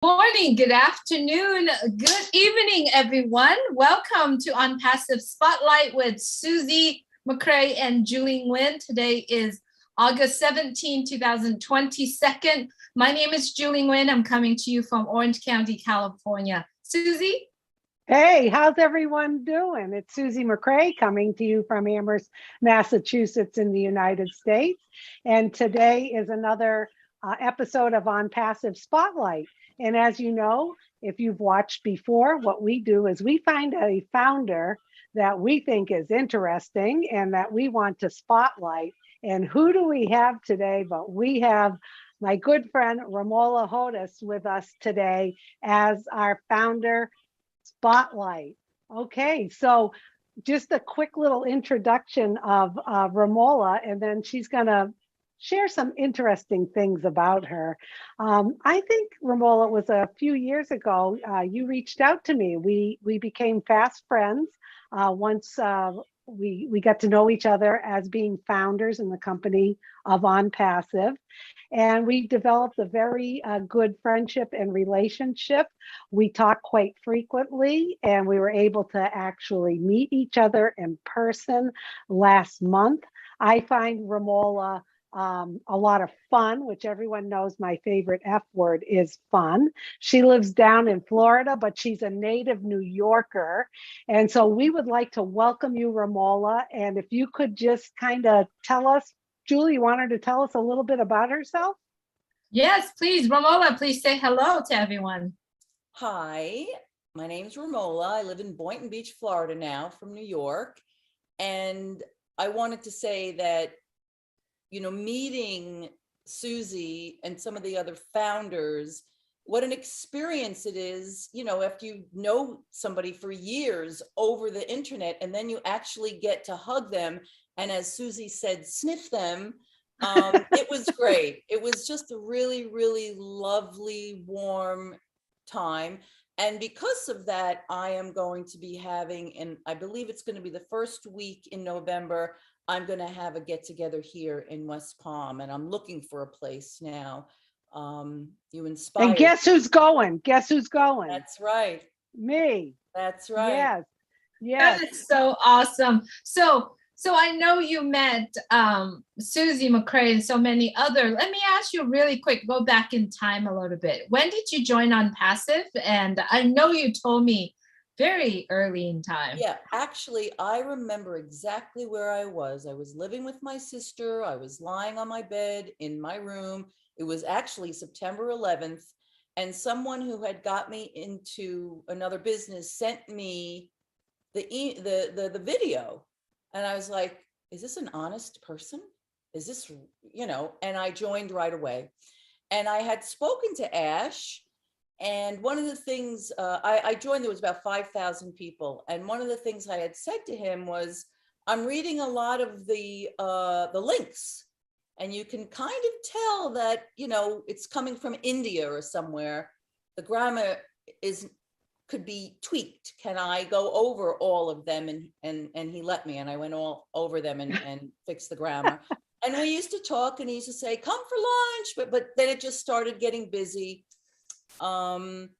Morning, good afternoon, good evening, everyone. Welcome to On Passive Spotlight with Susie McCrae and Julie Nguyen. Today is August 17, 2022. My name is Julie Nguyen. I'm coming to you from Orange County, California. Susie? Hey, how's everyone doing? It's Susie McCrae coming to you from Amherst, Massachusetts in the United States. And today is another episode of On Passive Spotlight. And as you know, if you've watched before, what we do is we find a founder that we think is interesting and that we want to spotlight. And who do we have today? But we have my good friend Romola Hodis with us today as our founder spotlight. Okay, so just a quick little introduction of Romola, and then she's going to share some interesting things about her. I think, Romola, it was a few years ago, you reached out to me. We became fast friends once we got to know each other as being founders in the company of On Passive. And we developed a very good friendship and relationship. We talk quite frequently, and we were able to actually meet each other in person last month. I find Romola a lot of fun, which everyone knows my favorite F word is fun. She lives down in Florida, but she's a native New Yorker. And so we would like to welcome you, Romola. And if you could just kind of tell us, Julie, you want her to tell us a little bit about herself? Yes, please. Romola, please say hello to everyone. Hi, my name is Romola. I live in Boynton Beach, Florida now from New York. And I wanted to say that, meeting Susie and some of the other founders, what an experience it is, after you know somebody for years over the internet, and then you actually get to hug them. And as Susie said, sniff them. It was great. It was just a really, really lovely, warm time. And because of that, I am going to be having, and I believe it's going to be the first week in November, I'm going to have a get together here in West Palm, and I'm looking for a place now. You inspired. And guess who's going? Guess who's going? That's right. Me. That's right. Yes. Yes. That is so awesome. So I know you met Susie McCrae and so many other. Let me ask you really quick, go back in time a little bit. When did you join On Passive? And I know you told me very early in time. Yeah, actually, I remember exactly where I was. I was living with my sister. I was lying on my bed in my room. It was actually September 11th. And someone who had got me into another business sent me the video. And I was like, is this an honest person? Is this, and I joined right away. And I had spoken to Ash. And one of the things I joined, there was about 5,000 people. And one of the things I had said to him was, I'm reading a lot of the links. And you can kind of tell that, it's coming from India or somewhere. The grammar could be tweaked. Can I go over all of them? And he let me, and I went all over them and fixed the grammar. And we used to talk, and he used to say, come for lunch, but then it just started getting busy. And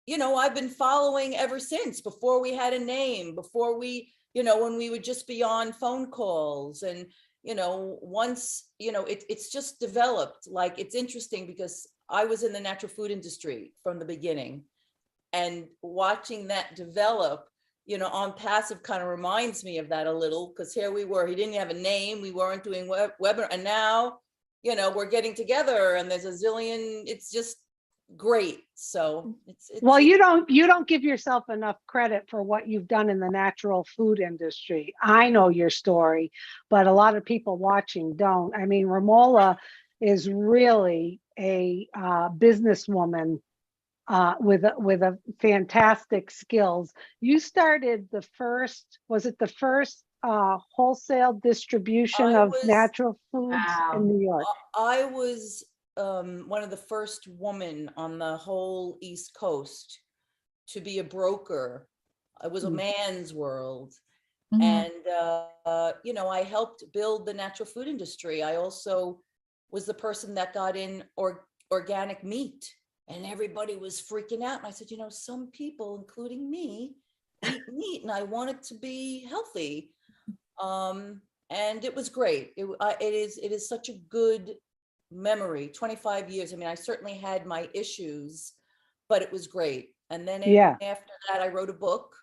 I've been following ever since, before we had a name, before we, when we would just be on phone calls, and once, it's just developed. Like, it's interesting because I was in the natural food industry from the beginning, and watching that develop, On Passive kind of reminds me of that a little, because here we were, he didn't have a name, we weren't doing webinar, and now, we're getting together, and there's a zillion, it's just great. So it's well, you don't give yourself enough credit for what you've done in the natural food industry. I know your story, but a lot of people watching don't. I mean, Romola is really a businesswoman with a fantastic skills. You started the first, was it the first wholesale distribution of natural foods in New York? I was one of the first women on the whole East Coast to be a broker. It was a man's world. Mm-hmm. And, I helped build the natural food industry. I also was the person that got in organic meat, and everybody was freaking out. And I said, some people, including me, eat meat, and I want it to be healthy. And it was great. It is such a good memory. 25 years. I mean, I certainly had my issues, but it was great. And then Yeah. after that, I wrote a book,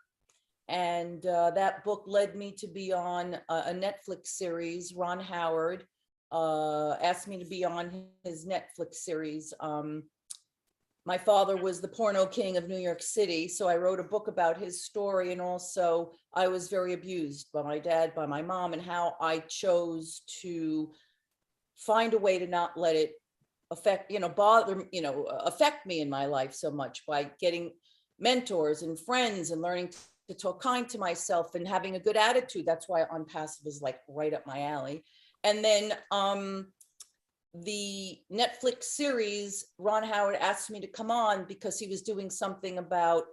and that book led me to be on a Netflix series. Ron Howard asked me to be on his Netflix series. My father was the porno king of New York City, so I wrote a book about his story, and also I was very abused by my dad, by my mom, and how I chose to find a way to not let it affect, affect me in my life so much, by getting mentors and friends and learning to talk kind to myself and having a good attitude. That's why On Passive is like right up my alley. And then the Netflix series, Ron Howard asked me to come on because he was doing something about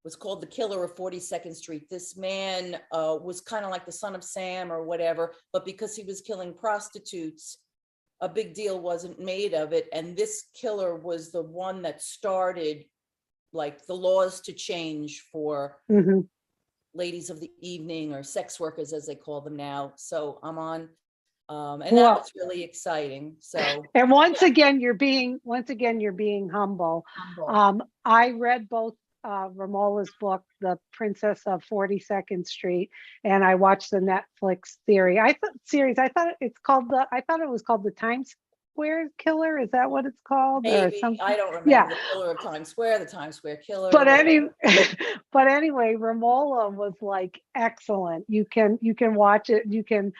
what's called The Killer of 42nd Street. This man was kind of like the Son of Sam or whatever, but because he was killing prostitutes, a big deal wasn't made of it. And this killer was the one that started like the laws to change for ladies of the evening, or sex workers as they call them now. So I'm on. And that was really exciting. So, and once again, you're being humble. I read both Ramola's book, The Princess of 42nd Street, and I watched the Netflix series. I thought it was called The Times Square Killer. Is that what it's called? maybe, or something? I don't remember. Yeah. The Killer of Times Square, the Times Square Killer. But anyway, Romola was like excellent. You can watch it. You can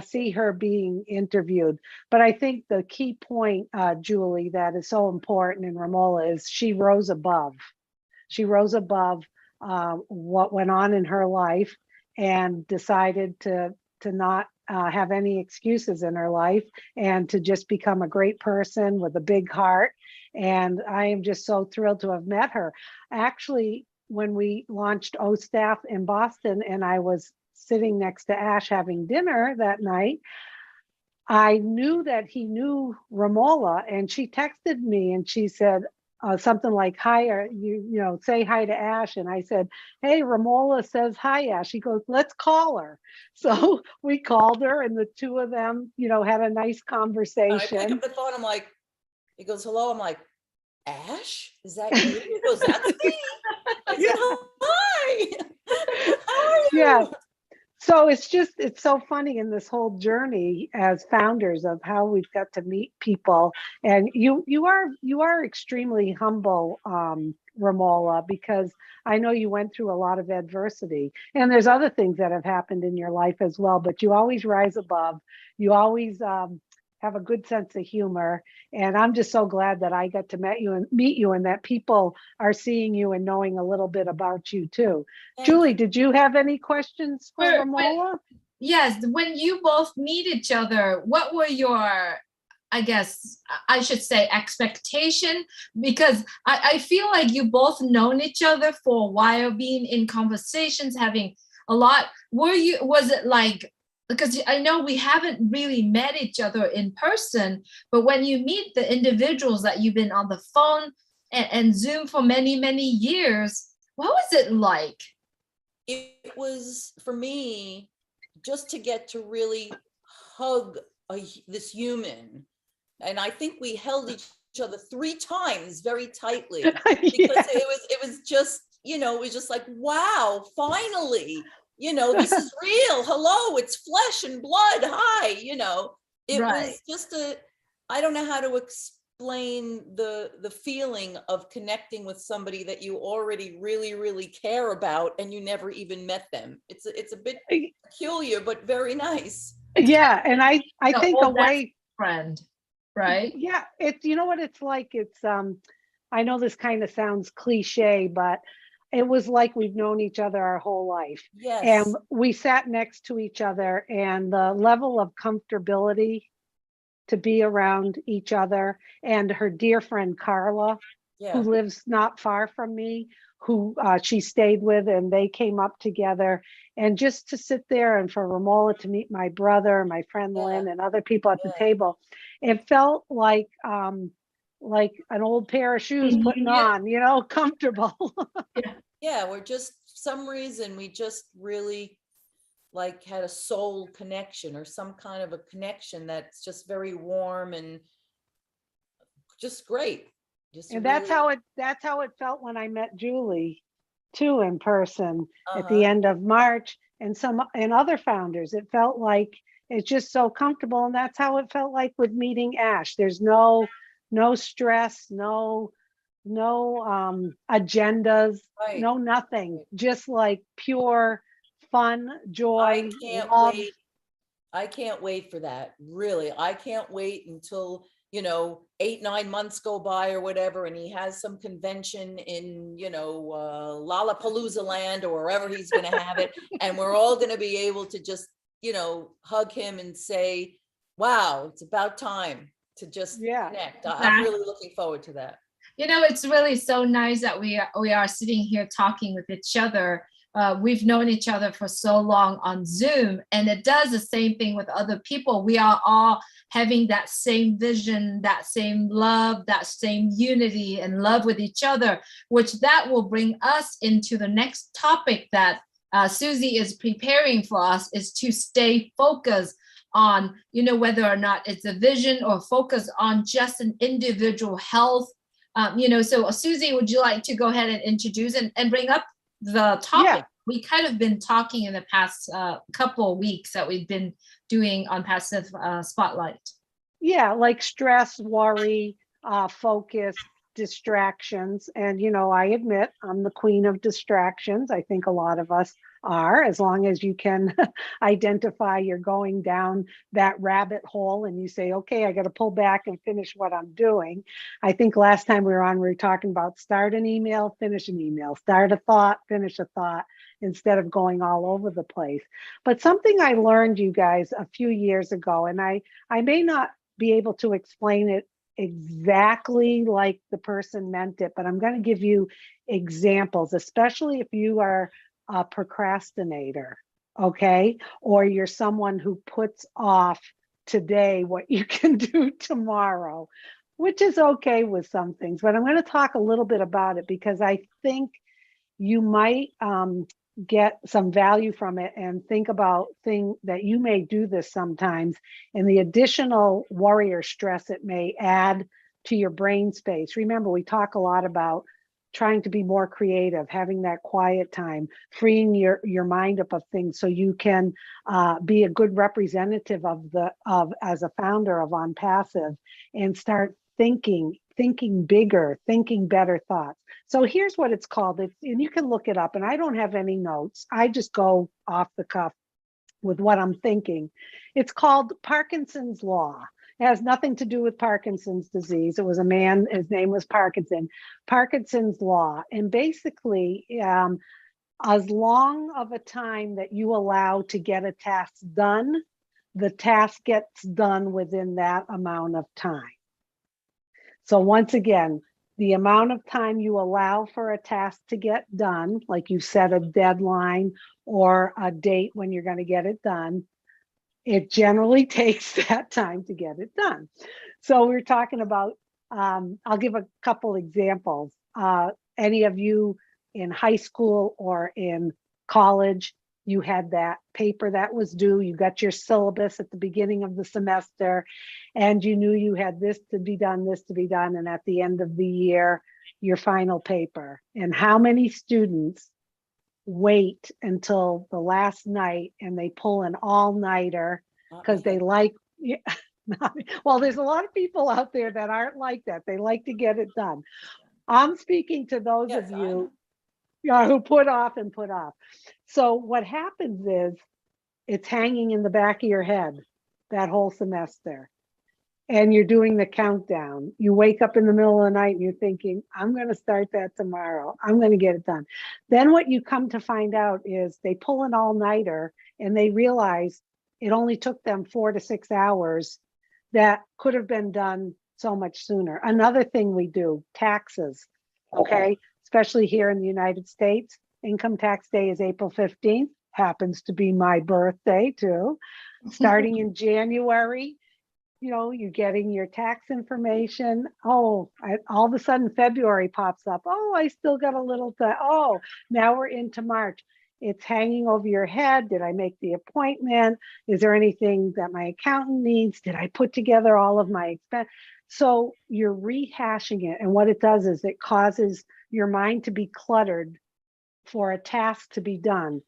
see her being interviewed. But I think the key point, Julie, that is so important in Romola is she rose above. She rose above what went on in her life and decided to not have any excuses in her life, and to just become a great person with a big heart. And I am just so thrilled to have met her. Actually, when we launched O-Staff in Boston and I was sitting next to Ash having dinner that night, I knew that he knew Romola, and she texted me and she said something like, "Hi, say hi to Ash." And I said, "Hey, Romola says hi, Ash." He goes, "Let's call her." So we called her, and the two of them, had a nice conversation. I pick up the phone. I'm like, he goes, "Hello." I'm like, "Ash, is that you?" He goes, "That's me." I said, "Hi, how are you?" Yeah. So it's so funny in this whole journey as founders of how we've got to meet people. And you are extremely humble, Romola, because I know you went through a lot of adversity, and there's other things that have happened in your life as well, but you always rise above. You always have a good sense of humor. And I'm just so glad that I got to meet you, and that people are seeing you and knowing a little bit about you too. Julie, did you have any questions for Romola? Yes, when you both meet each other, what were your, I guess I should say, expectation? Because I feel like you both known each other for a while, being in conversations, having a lot. Was it like, because I know we haven't really met each other in person, but when you meet the individuals that you've been on the phone and Zoom for many, many years, what was it like? It was, for me, just to get to really hug this human. And I think we held each other 3 times very tightly, because it was just, it was just like, wow, finally, this is real. Hello, it's flesh and blood. Hi, it was just I don't know how to explain the feeling of connecting with somebody that you already really, really care about, and you never even met them. It's a bit peculiar, but very nice. Yeah. And I think a way, friend, right? Yeah, it's, what it's like. It's I know this kind of sounds cliche, but it was like we've known each other our whole life. Yes. And we sat next to each other, and the level of comfortability to be around each other, and her dear friend Carla, who lives not far from me, who she stayed with, and they came up together. And just to sit there, and for Romola to meet my brother, my friend Lynn, and other people at the table, it felt like like an old pair of shoes putting Yeah. on, comfortable. Yeah, we're just, for some reason, we just really like had a soul connection or some kind of a connection that's just very warm and just great. Just And really, that's how it felt when I met Julie too in person at the uh-huh. end of March, and other founders. It felt like it's just so comfortable. And that's how it felt like with meeting Ash. There's no stress, no agendas, Right. no nothing, just like pure fun, I joy, can't love. wait. I can't wait for that. Really. I can't wait until, 8, 9 months go by or whatever, and he has some convention in, Lollapalooza land or wherever he's going to have it. And we're all going to be able to just, hug him and say, wow, it's about time to just Yeah. connect. I'm really looking forward to that. It's really so nice that we are sitting here talking with each other. We've known each other for so long on Zoom, and it does the same thing with other people. We are all having that same vision, that same love, that same unity and love with each other, which that will bring us into the next topic that Susie is preparing for us, is to stay focused on, whether or not it's a vision or focus on just an individual health. So Susie, would you like to go ahead and introduce and bring up the topic? Yeah. We kind of been talking in the past couple of weeks that we've been doing on Passive Spotlight. Yeah, like stress, worry, focus, distractions. And, I admit I'm the queen of distractions. I think a lot of us are, as long as you can identify you're going down that rabbit hole and you say, okay, I got to pull back and finish what I'm doing. I think last time we were on, we were talking about start an email, finish an email, start a thought, finish a thought, instead of going all over the place. But something I learned, you guys, a few years ago, and I may not be able to explain it exactly like the person meant it, but I'm going to give you examples, especially if you are a procrastinator, okay? Or you're someone who puts off today what you can do tomorrow, which is okay with some things. But I'm going to talk a little bit about it because I think you might get some value from it and think about things that you may do this sometimes and the additional worry or stress it may add to your brain space. Remember, we talk a lot about trying to be more creative, having that quiet time, freeing your mind up of things so you can be a good representative of as a founder of On Passive and start thinking bigger, thinking better thoughts. So here's what it's called. And you can look it up, and I don't have any notes. I just go off the cuff with what I'm thinking. It's called Parkinson's Law. It has nothing to do with Parkinson's disease. It was a man, his name was Parkinson's Law. And basically, as long of a time that you allow to get a task done, the task gets done within that amount of time. So once again, the amount of time you allow for a task to get done, like you set a deadline or a date when you're going to get it done, it generally takes that time to get it done. So we're talking about, I'll give a couple examples. Any of you in high school or in college, you had that paper that was due, you got your syllabus at the beginning of the semester, and you knew you had this to be done, and at the end of the year, your final paper. And how many students wait until the last night and they pull an all-nighter because they like, well, there's a lot of people out there that aren't like that. They like to get it done. I'm speaking to those of you who put off. So what happens is it's hanging in the back of your head that whole semester. And you're doing the countdown. You wake up in the middle of the night and you're thinking, I'm going to start that tomorrow. I'm going to get it done. Then what you come to find out is they pull an all-nighter and they realize it only took them 4 to 6 hours that could have been done so much sooner. Another thing we do, taxes, okay? Especially here in the United States, income tax day is April 15th, happens to be my birthday too. Starting in January, you're getting your tax information. Oh, all of a sudden February pops up. Oh, I still got a little time. Oh, now we're into March. It's hanging over your head. Did I make the appointment? Is there anything that my accountant needs? Did I put together all of my expense? So you're rehashing it. And what it does is it causes your mind to be cluttered for a task to be done.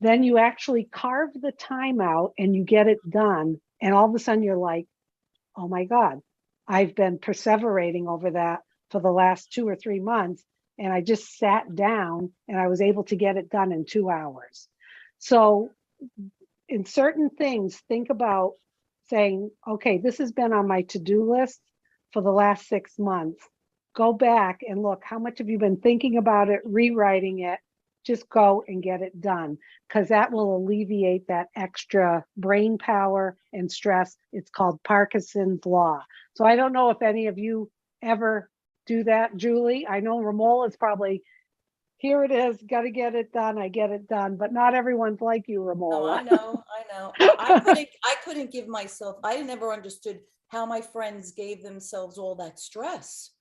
Then you actually carve the time out and you get it done. And all of a sudden you're like, oh my God, I've been perseverating over that for the last 2 or 3 months. And I just sat down and I was able to get it done in 2 hours. So in certain things, think about saying, okay, this has been on my to-do list for the last 6 months. Go back and look, how much have you been thinking about it, rewriting it? Just go and get it done, because that will alleviate that extra brain power and stress. It's called Parkinson's law. So I don't know if any of you ever do that, Julie. I know Ramola's probably, here it is, got to get it done. I get it done, but not everyone's like you, Ramola. No, I know. I couldn't give myself, I never understood how my friends gave themselves all that stress.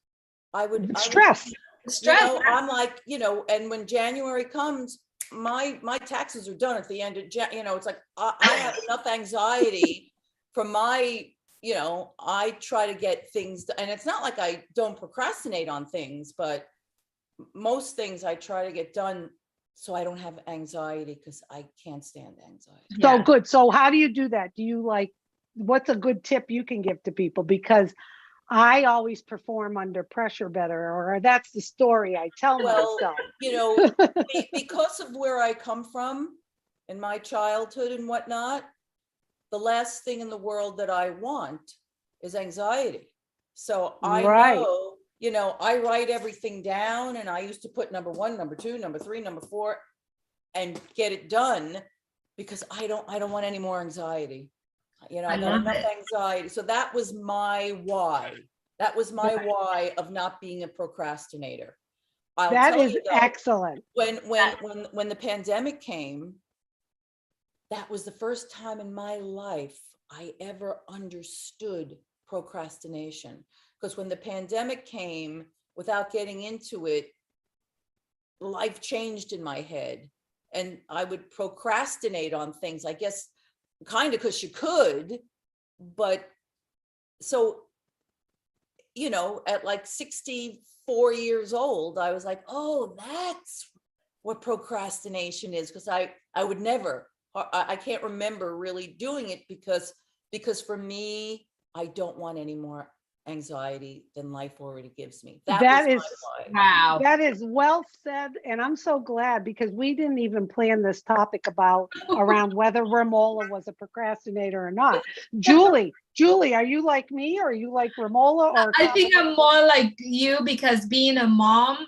Stress. I'm like, and when January comes, my taxes are done at the end of it's like I have enough anxiety from my, I try to get things done. And it's not like I don't procrastinate on things, but most things I try to get done so I don't have anxiety, because I can't stand anxiety. So good. So how do you do that? Do you what's a good tip you can give to people? Because I always perform under pressure better, or that's the story I tell myself. Because of where I come from in my childhood and whatnot, the last thing in the world that I want is anxiety. So I know, I write everything down, and I used to put number 1, number 2, number 3, number 4, and get it done, because I don't want any more anxiety. I got enough anxiety. So that was my why. That was my why of not being a procrastinator. That is excellent. When the pandemic came, that was the first time in my life I ever understood procrastination. Because when the pandemic came, without getting into it, life changed in my head, and I would procrastinate on things, I guess, kind of because you could, but so, at like 64 years old, I was like, oh, that's what procrastination is. Because I would never, I can't remember really doing it, because for me, I don't want any more anxiety than life already gives me. That is wow. That is well said. And I'm so glad, because we didn't even plan this topic around whether Ramola was a procrastinator or not. Julie, are you like me, or are you like Ramola? Or I think I'm more like you, because being a mom,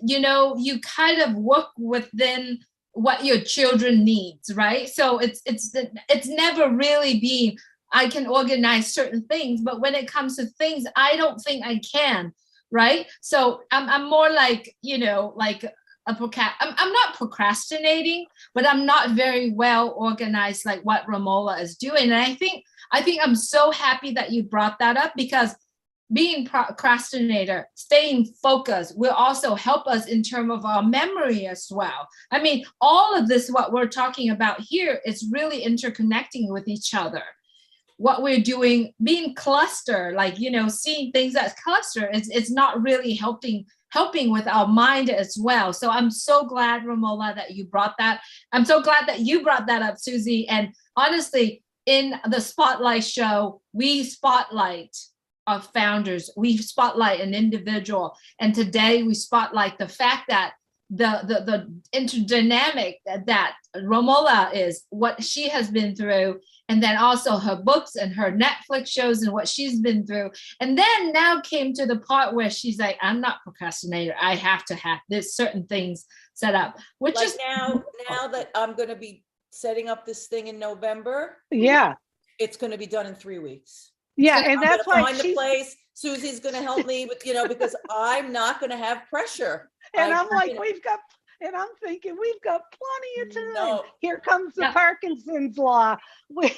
you kind of work within what your children needs, right? So it's never really been, I can organize certain things, but when it comes to things, I don't think I can, right? So I'm more like, like I'm not procrastinating, but I'm not very well organized like what Ramola is doing. And I think I'm so happy that you brought that up, because being procrastinator, staying focused will also help us in terms of our memory as well. I mean, all of this, what we're talking about here, is really interconnecting with each other. What we're doing, being cluster, seeing things as cluster, it's not really helping with our mind as well. So I'm so glad, Ramola, that you brought that. I'm so glad that you brought that up, Susie. And honestly, in the Spotlight show, we spotlight our founders. We spotlight an individual. And today we spotlight the fact that the interdynamic that Ramola is, what she has been through, and then also her books and her Netflix shows and what she's been through. And then now came to the part where she's like, I'm not procrastinator. I have to have this certain things set up, which like is now that I'm going to be setting up this thing in November. Yeah. It's going to be done in 3 weeks. Yeah. And that's why find the place. Susie's going to help me with, because I'm not going to have pressure. And I'm like, we've got And I'm thinking, we've got plenty of time. No. Here comes the Yeah. Parkinson's law. We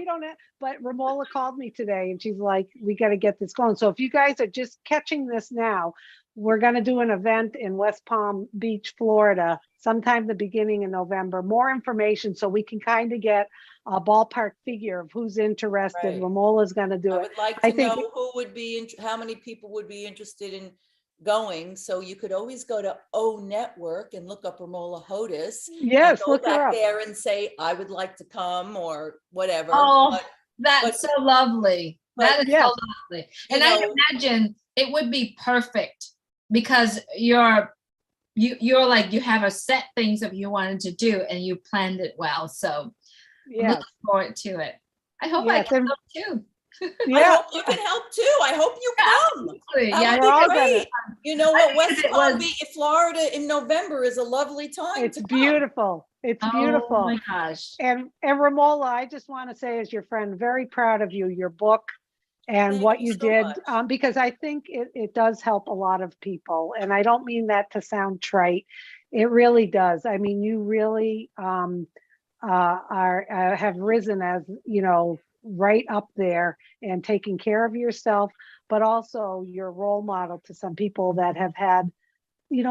don't have, but Romola called me today and she's like, we got to get this going. So if you guys are just catching this now, we're going to do an event in West Palm Beach, Florida, sometime the beginning of November. More information so we can kind of get a ballpark figure of who's interested. Right. Romola's going to do I it. would like I to think- know who would be, how many people would be interested in going. So you could always go to O Network and look up Romola Hodis. Yes, and go look her back up. there and say, I would like to come or whatever. Oh, But, that's so lovely. That is yes. so lovely. You And I know- imagine it would be perfect because you're like, you have a set things that you wanted to do and you planned it well. So I'm Yes. looking forward to it. I hope I Yes, can and- come too. I Yeah. hope you can help too. I hope you come. Absolutely. That Yeah, would we're all be gonna- great. You know I what? think West if it Palm was- Beach, Florida in November is a lovely time. It's to come. beautiful. It's Oh beautiful. my gosh. And Romola, I just want to say, as your friend, very proud of you, your book and Thank what you you so did, much. because I think it does help a lot of people. And I don't mean that to sound trite. It really does. I mean, you really have risen as, right up there and taking care of yourself, but also you're a role model to some people that have had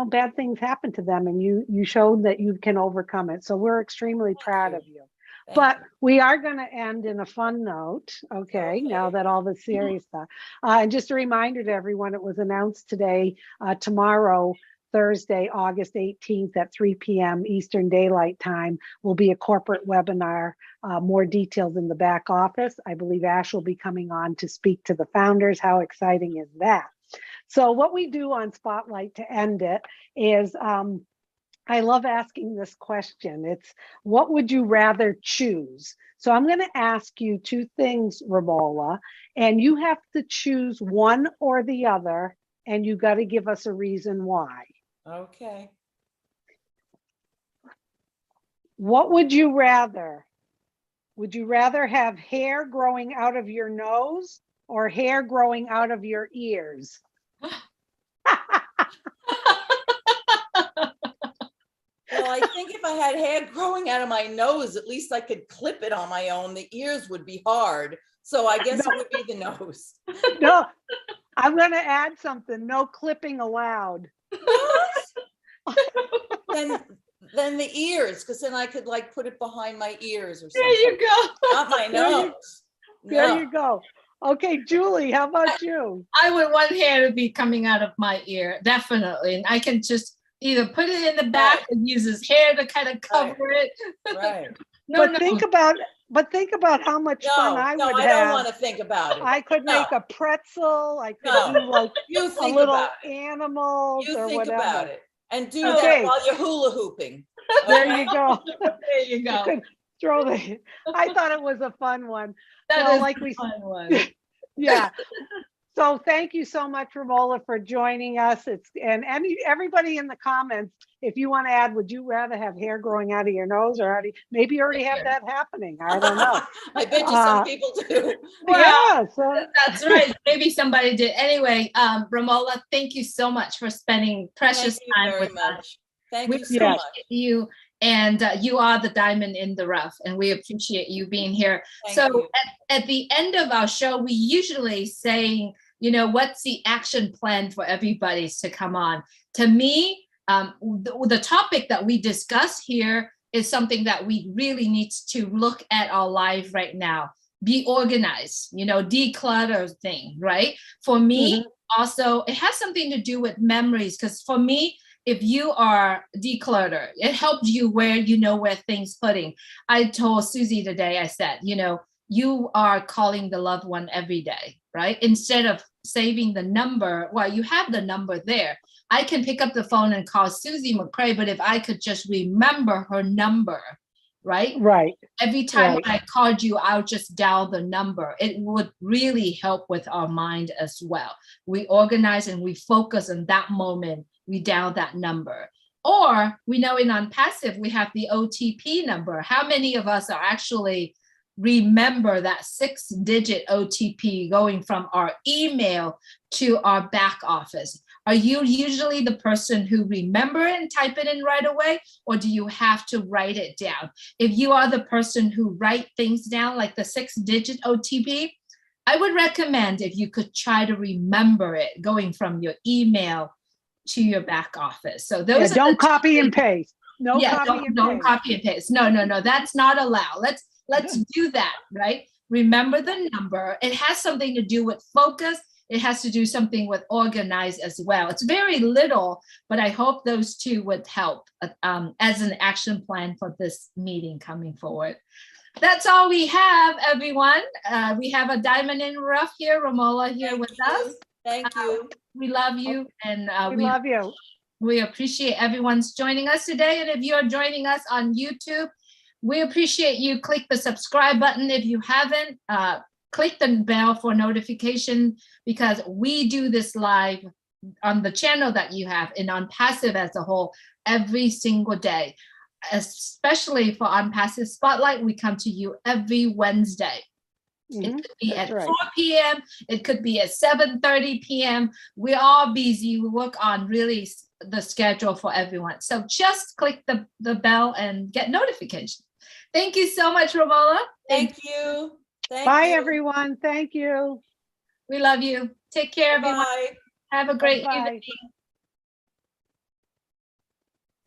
bad things happen to them, and you showed that you can overcome it. So we're extremely proud you. of you. Thank But you. we are going to end in a fun note, okay, now that all the serious stuff. And just a reminder to everyone, it was announced today, tomorrow, Thursday, August 18th at 3 p.m. Eastern Daylight Time will be a corporate webinar. More details in the back office. I believe Ash will be coming on to speak to the founders. How exciting is that? So what we do on Spotlight to end it is, I love asking this question. It's, what would you rather choose? So I'm going to ask you two things, Romola, and you have to choose one or the other, and you got to give us a reason why. Okay. What would you rather? Would you rather have hair growing out of your nose or hair growing out of your ears? Well, I think if I had hair growing out of my nose, at least I could clip it on my own. The ears would be hard. So I guess it would be the nose. No, I'm going to add something. No clipping allowed. Then the ears, because then I could like put it behind my ears or something. There you go. Not my There you- nose. There No. you go. Okay, Julie, how about you? I would want hair to be coming out of my ear, definitely. And I can just either put it in the back and use his hair to kind of cover it. Right. No, But think about how much fun No, I no, would I don't have. want to think about it. I could No. make a pretzel. I could No. do like You a think little about it. animals You or think whatever. about it. And do Okay. that while you're hula hooping. There Okay? you go. there you You go. could throw the. I thought it was a fun one. That Well, is like a we- fun one. Yeah. So thank you so much, Romola, for joining us. And everybody in the comments, if you want to add, would you rather have hair growing out of your nose, or maybe you already have that happening? I don't know. I bet you some people do. Yeah. So That's right. Maybe somebody did. Anyway, Romola, thank you so much for spending precious Thank you time very with us. much. Thank We you so Yes. much. appreciate you, and you are the diamond in the rough, and we appreciate you being here. Thank So you. at the end of our show, we usually say, what's the action plan for everybody to come on? To me, the topic that we discuss here is something that we really need to look at our life right now. Be organized, declutter thing, right? For me, also, it has something to do with memories, because for me, if you are declutter, it helps you where things putting. I told Susie today, I said, you are calling the loved one every day, right? Instead of saving the number, well, you have the number there. I can pick up the phone and call Susie McCray, but if I could just remember her number, right? right. Every time Right. I called you, I'll just dial the number. It would really help with our mind as well. We organize and we focus on that moment. We dial that number. Or we know in OnPassive, we have the OTP number. How many of us are actually remember that 6-digit OTP going from our email to our back office? Are you usually the person who remember it and type it in right away, or do you have to write it down? If you are the person who write things down, like the 6-digit OTP, I would recommend if you could try to remember it going from your email to your back office. So those don't copy and paste. No copy and don't paste. copy and paste. No, that's not allowed. Let's do that, right? Remember the number. It has something to do with focus. It has to do something with organize as well. It's very little, but I hope those two would help as an action plan for this meeting coming forward. That's all we have, everyone. We have a diamond in rough here, Romola here with us. Thank you. We love you, and We love you. we appreciate everyone's joining us today. And if you're joining us on YouTube, we appreciate you. Click the subscribe button if you haven't. Click the bell for notification, because we do this live on the channel that you have and on Passive as a whole every single day. Especially for On Passive Spotlight, we come to you every Wednesday. It could be at 4 p.m. It could be at 7:30 p.m. We're all busy. We work on really the schedule for everyone. So just click the bell and get notifications. Thank you so much, Romola. Thank you. Bye, everyone. Thank you. We love you. Take care, everyone. Bye. Have a great Bye-bye. evening.